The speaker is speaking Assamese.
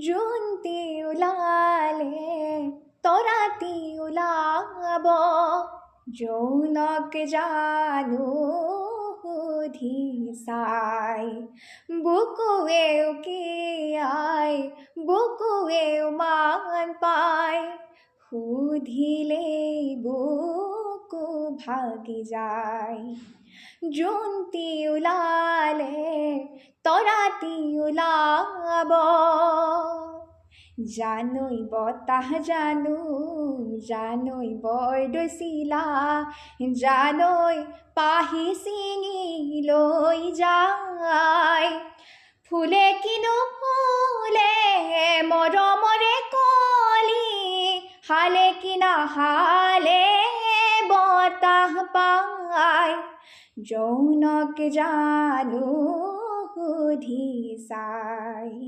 জোনটি ওলালে তৰাতি ওলাব যৌনক জানো সুধি চাই বুকুৱে উকিয়াই বুকুৱে মান পাই সুধিলেই বুকু ভাগি যায় জোনটি ওলালে তৰাতি ওলাব জানৈ বতাহ জানৈ বৰদৈচিলা জানৈ পাহি ছিঙি লৈ যায় ফুলে কিনো ফুলে মৰমৰে কলি হালে কিনা হালে বতাহ পায় যৌনক জানো সুধি চাই